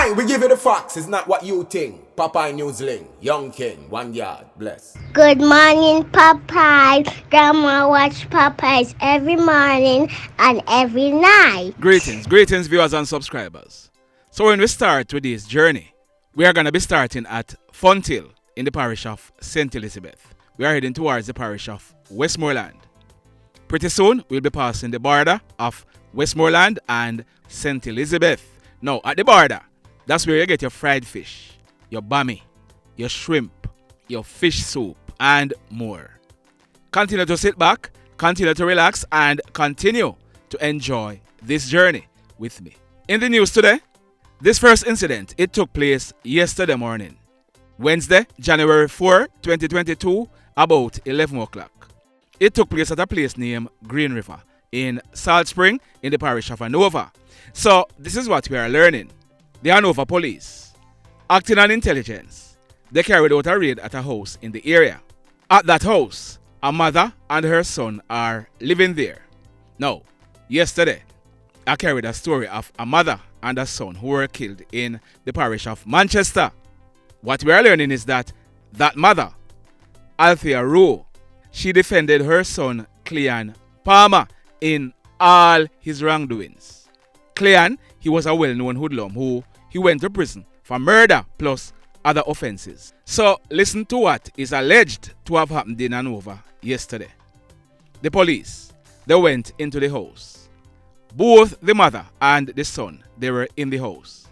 Aye, we give you the facts. It's not what you think. Popeye Newsling, Young King, 1 yard, bless. Good morning, Popeye. Grandma watch Popeyes every morning and every night. Greetings, viewers and subscribers. So when we start with this journey, we are going to be starting at Fonthill in the parish of St. Elizabeth. We are heading towards the parish of Westmoreland. Pretty soon, we'll be passing the border of Westmoreland and St. Elizabeth. Now, at the border, that's where you get your fried fish, your bami, your shrimp, your fish soup, and more. Continue to sit back, continue to relax, and continue to enjoy this journey with me. In the news today, this first incident, it took place yesterday morning, Wednesday, January 4, 2022, about 11 o'clock. It took place at a place named Green River in Salt Spring in the parish of Hanover. So, this is what we are learning. The Hanover police, acting on intelligence, they carried out a raid at a house in the area. At that house, a mother and her son are living there. Now, yesterday, I carried a story of a mother and a son who were killed in the parish of Manchester. What we are learning is that mother, Althea Rowe, she defended her son, Clean Palmer, in all his wrongdoings. Clean, he was a well-known hoodlum who he went to prison for murder plus other offenses. So listen to what is alleged to have happened in Hanover yesterday. The police, they went into the house. Both the mother and the son, they were in the house.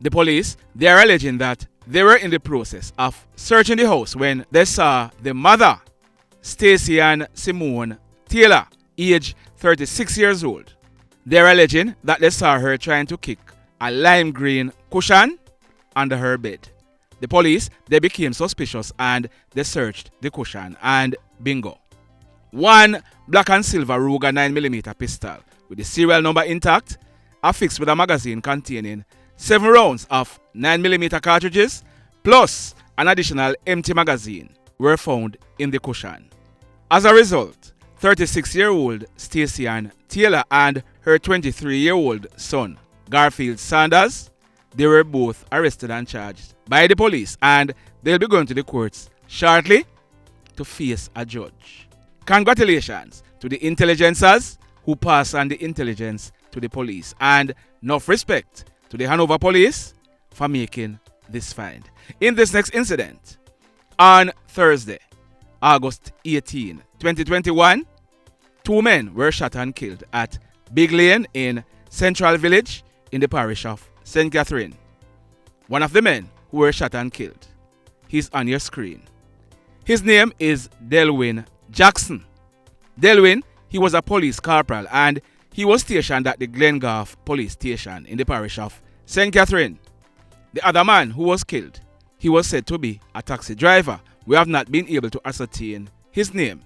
The police, they are alleging that they were in the process of searching the house when they saw the mother, Stacey-Ann Simone Taylor, age 36 years old. They are alleging that they saw her trying to kick a lime green cushion under her bed. The police, they became suspicious and they searched the cushion and bingo. One black and silver Ruger 9mm pistol with the serial number intact, affixed with a magazine containing 7 rounds of 9mm cartridges plus an additional empty magazine were found in the cushion. As a result, 36-year-old Stacey-Ann Taylor and her 23-year-old son, Garfield Saunders, they were both arrested and charged by the police and they'll be going to the courts shortly to face a judge. Congratulations to the intelligencers who pass on the intelligence to the police, and enough respect to the Hanover police for making this find. In this next incident, on Thursday, August 18, 2021, 2 men were shot and killed at Big Lane in Central Village in the parish of St. Catherine. One of the men who were shot and killed, he's on your screen. His name is Delwin Jackson. Delwin, he was a police corporal and he was stationed at the Glengarth police station in the parish of St. Catherine. The other man who was killed, he was said to be a taxi driver. We have not been able to ascertain his name.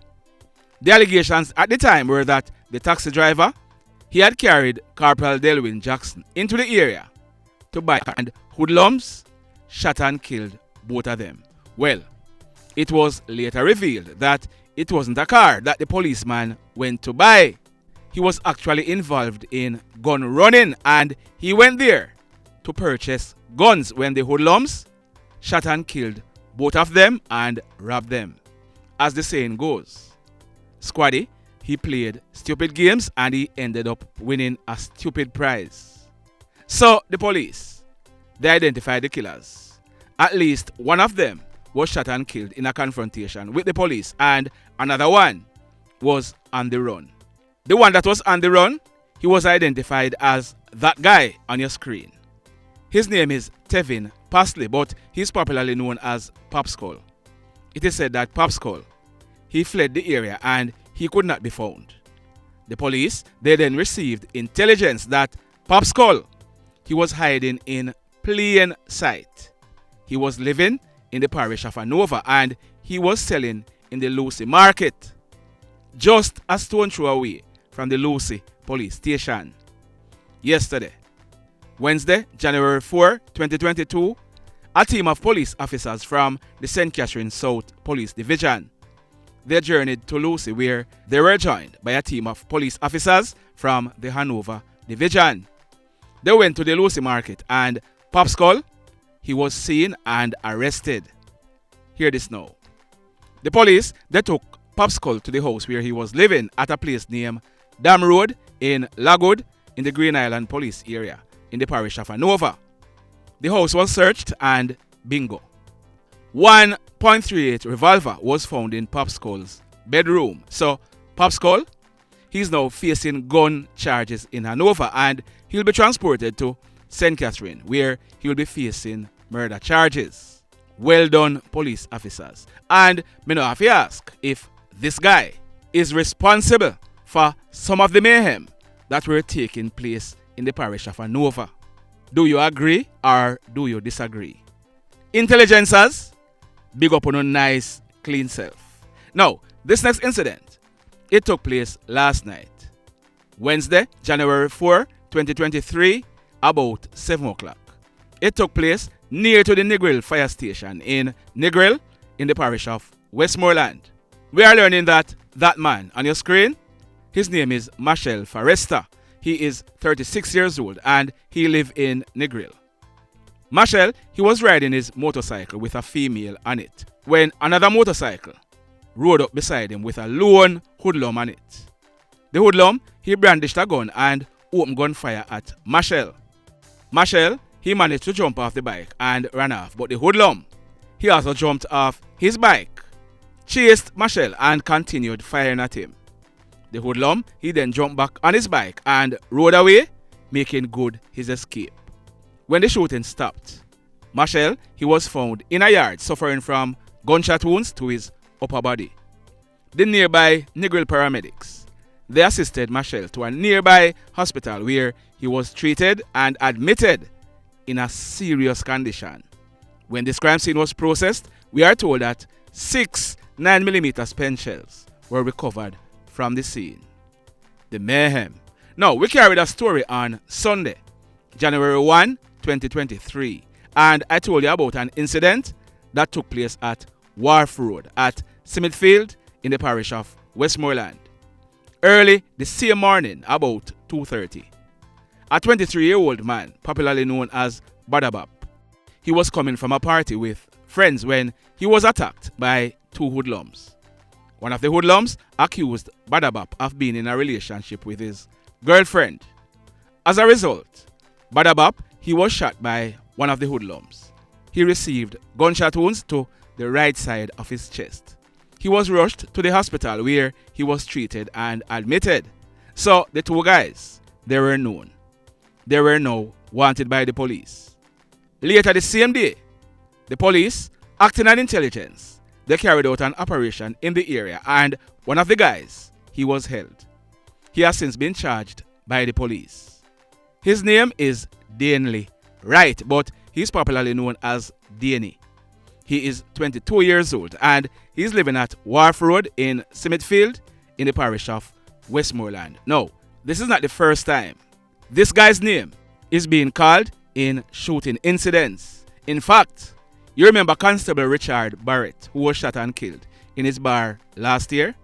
The allegations at the time were that the taxi driver, he had carried Corporal Delwin Jackson into the area to buy, and hoodlums shot and killed both of them. Well, it was later revealed that it wasn't a car that the policeman went to buy. He was actually involved in gun running and he went there to purchase guns when the hoodlums shot and killed both of them and robbed them. As the saying goes, Squaddy, he played stupid games and he ended up winning a stupid prize. So the police, they identified the killers. At least one of them was shot and killed in a confrontation with the police and another one was on the run. The one that was on the run, he was identified as that guy on your screen. His name is Tevin Passley, but he's popularly known as POPSKULL. It is said that POPSKULL, he fled the area and he could not be found. The police, they then received intelligence that POPSKULL, he was hiding in plain sight. He was living in the parish of Hanover and he was selling in the Lucy market, just a stone throw away from the Lucy police station. Yesterday, Wednesday, January 4, 2022, a team of police officers from the St. Catherine South Police Division, they journeyed to Lucy where they were joined by a team of police officers from the Hanover Division. They went to the Lucy market and POPSKULL, he was seen and arrested. Hear this now. The police, they took POPSKULL to the house where he was living at a place named Dam Road in Lagwood in the Green Island police area in the parish of Hanover. The house was searched and bingo. 1.38 revolver was found in POPSKULL's bedroom. So POPSKULL, he's now facing gun charges in Hanover and he'll be transported to St. Catherine where he'll be facing murder charges. Well done, police officers. And me now have to ask if this guy is responsible for some of the mayhem that were taking place in the parish of Hanover. Do you agree or do you disagree? Intelligencers, big up on a nice, clean self. Now, this next incident, it took place last night, Wednesday, January 4, 2023, about 7 o'clock. It took place near to the Negril fire station in Negril in the parish of Westmoreland. We are learning that man on your screen, his name is Machel Forrester. He is 36 years old and he lives in Negril. Machel, he was riding his motorcycle with a female on it when another motorcycle rode up beside him with a lone hoodlum on it. The hoodlum, he brandished a gun and opened gunfire at Machel. Machel, he managed to jump off the bike and ran off, but the hoodlum, he also jumped off his bike, chased Machel and continued firing at him. The hoodlum, he then jumped back on his bike and rode away, making good his escape. When the shooting stopped, Machel, he was found in a yard suffering from gunshot wounds to his upper body. The nearby Negril paramedics, they assisted Machel to a nearby hospital where he was treated and admitted in a serious condition. When this crime scene was processed, we are told that 6 9mm spent shells were recovered from the scene. The mayhem. Now, we carried a story on Sunday, January 1, 2023, and I told you about an incident that took place at Wharf Road at Smithfield in the parish of Westmoreland. Early the same morning, about 2:30, a 23-year-old man, popularly known as Badabap, he was coming from a party with friends when he was attacked by 2 hoodlums. One of the hoodlums accused Badabap of being in a relationship with his girlfriend. As a result, Badabap, he was shot by one of the hoodlums. He received gunshot wounds to the right side of his chest. He was rushed to the hospital where he was treated and admitted. So the 2 guys, they were known. They were now wanted by the police. Later the same day, the police, acting on intelligence, they carried out an operation in the area and one of the guys, he was held. He has since been charged by the police. His name is Danely, Wright, but he's popularly known as Danely. He is 22 years old and he's living at Wharf Road in Smithfield in the parish of Westmoreland. No, this is not the first time this guy's name is being called in shooting incidents. In fact, you remember Constable Richard Barrett, who was shot and killed in his bar last year?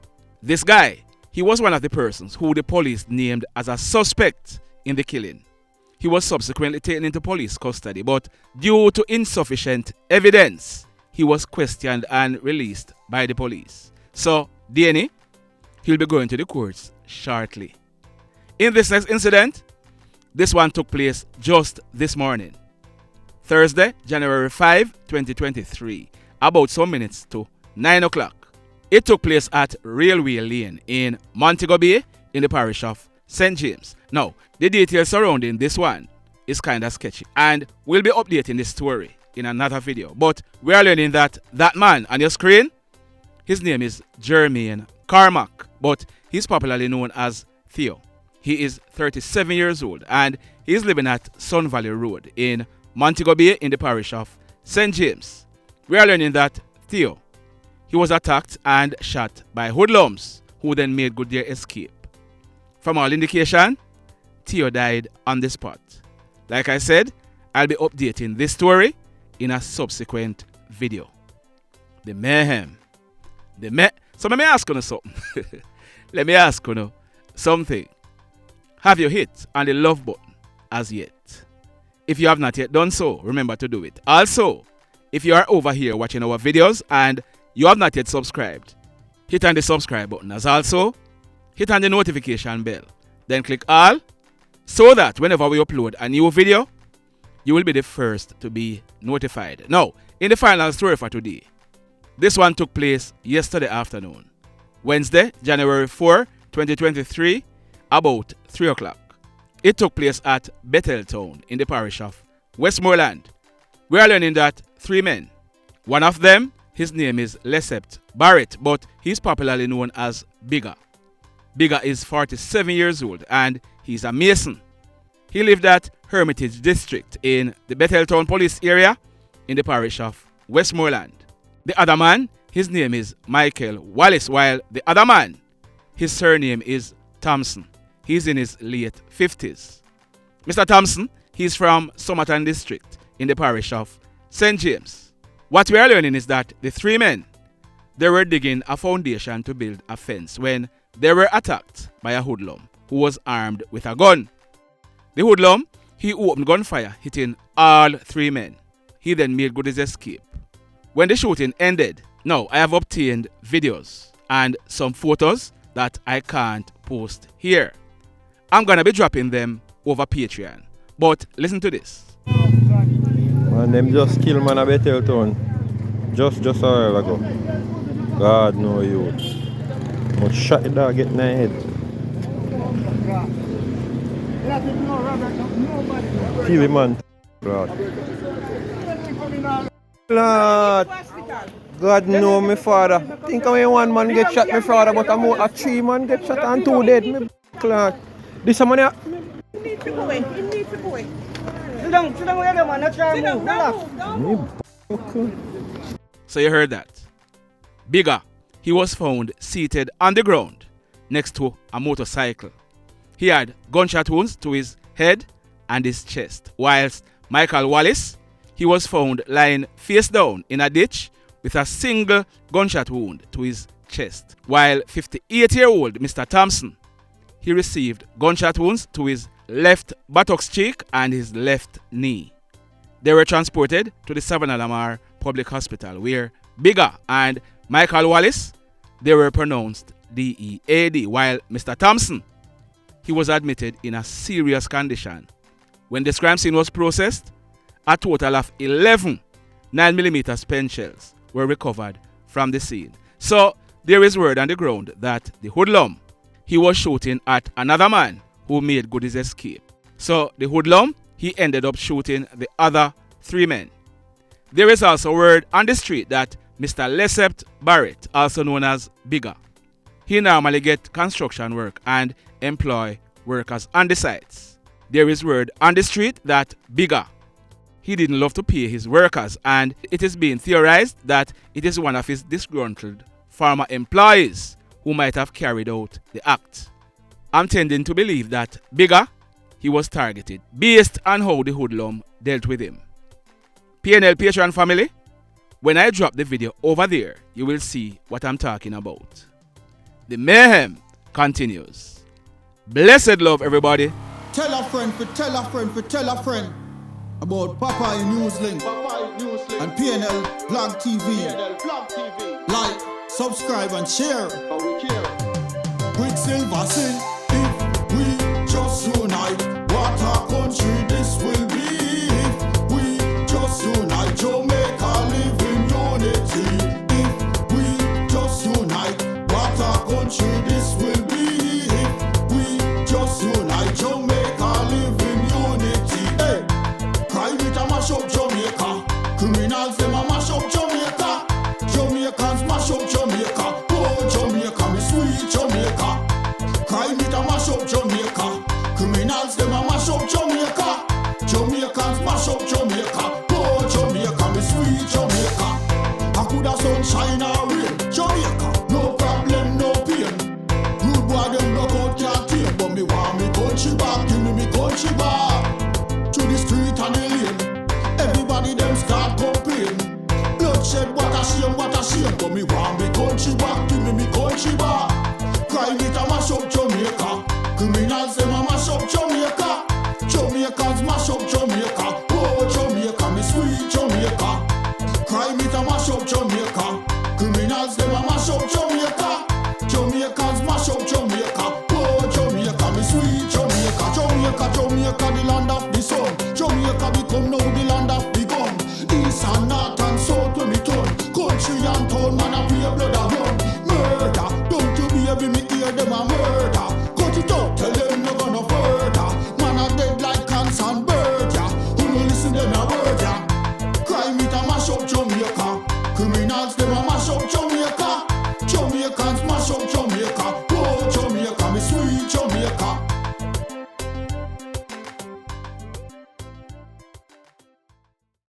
This guy, he was one of the persons who the police named as a suspect in the killing. He was subsequently taken into police custody, but due to insufficient evidence, he was questioned and released by the police. So, Danely, he'll be going to the courts shortly. In this next incident, this one took place just this morning, Thursday, January 5, 2023, about some minutes to 9 o'clock. It took place at Railway Lane in Montego Bay in the parish of St. James. Now, the details surrounding this one is kind of sketchy, and we'll be updating this story in another video. But we are learning that man on your screen, his name is Jermaine Cormack, but he's popularly known as Theo. He is 37 years old and he's living at Sun Valley Road in Montego Bay in the parish of St. James. We are learning that Theo, he was attacked and shot by hoodlums who then made good their escape. From all indication, Theo died on the spot. Like I said, I'll be updating this story in a subsequent video. The mayhem. So let me ask you something. Let me ask you something. Have you hit on the love button as yet? If you have not yet done so, remember to do it. Also, if you are over here watching our videos and you have not yet subscribed, hit on the subscribe button. As also, hit on the notification bell. Then click all so that whenever we upload a new video, you will be the first to be notified. Now, in the final story for today, this one took place yesterday afternoon, Wednesday, January 4, 2023, about 3 o'clock. It took place at Bethel town in the parish of Westmoreland. We are learning that 3 men. One of them, his name is Lesept Barrett, but he's popularly known as Bigger. Bigger is 47 years old and he's a Mason. He lived at Hermitage District in the Bethel town police area in the parish of Westmoreland. The other man, his name is Machel Wallace, while the other man, his surname is Thompson. He's in his late 50s. Mr. Thompson, he's from Somerton District in the parish of St. James. What we are learning is that the 3 men, they were digging a foundation to build a fence when they were attacked by a hoodlum who was armed with a gun. The hoodlum, he opened gunfire, hitting all 3 men. He then made good his escape. When the shooting ended, now I have obtained videos and some photos that I can't post here. I'm gonna be dropping them over Patreon. But listen to this. Man, them just kill man a Bethel town. Just a while ago. God know you. But shot the dog get in the head. TV man. Lord. God know me father. Think of me 1 man get shot me father, but a 3 man get shot and 2 dead. Me Lord. This a man. You need to go away. You need to go away. Sit down where the man. Not try to move. So you heard that. Bigger, he was found seated on the ground next to a motorcycle. He had gunshot wounds to his head and his chest, whilst Machel Wallace, he was found lying face down in a ditch with a single gunshot wound to his chest, while 58-year-old Mr. Thompson, he received gunshot wounds to his left buttocks cheek and his left knee. They were transported to the Savannah Lamar Public Hospital, where Bigger and Machel Wallace, they were pronounced DEAD, while Mr. Thompson, he was admitted in a serious condition. When the crime scene was processed, a total of 11 9mm pen shells were recovered from the scene. So there is word on the ground that the hoodlum, he was shooting at another man who made good his escape. So the hoodlum, he ended up shooting the other 3 men. There is also word on the street that Mr. Lesept Barrett, also known as Bigger, he normally get construction work and employ workers on the sites. There is word on the street that Bigger, he didn't love to pay his workers, and it is being theorized that it is one of his disgruntled former employees who might have carried out the act. I'm tending to believe that Bigger, he was targeted based on how the hoodlum dealt with him. PNL Patreon family, when I drop the video over there, you will see what I'm talking about. The mayhem continues. Blessed love, everybody. Tell a friend for tell a friend for tell a friend about Popeye Newslink and PNL Blog TV. Like, subscribe and share. Quicksilver sing, if we just unite, what a country this will be. If we just unite, Jamaica live in unity. If we just unite, what a country this will be. If we just unite, Jamaica live in unity. Hey, crime it a mash up Jamaica. Criminals them a mash up Jamaica. Jamaicans mash up Jamaica. Oh Jamaica, me sweet Jamaica. Crime it a mash up Jamaica. Criminals them a mash up Jamaica. Jamaicans mash up Jamaica. Oh Jamaica, me sweet Jamaica. I coulda sunshine or rain. Jamaica, no problem, no pain. Rude boy them knock out can't tame, but me want me country back. Give me country back. To the street and the lane, everybody them start complain. Bloodshed, what a shame, but me want me country back. Give me country back. Crime it a mash up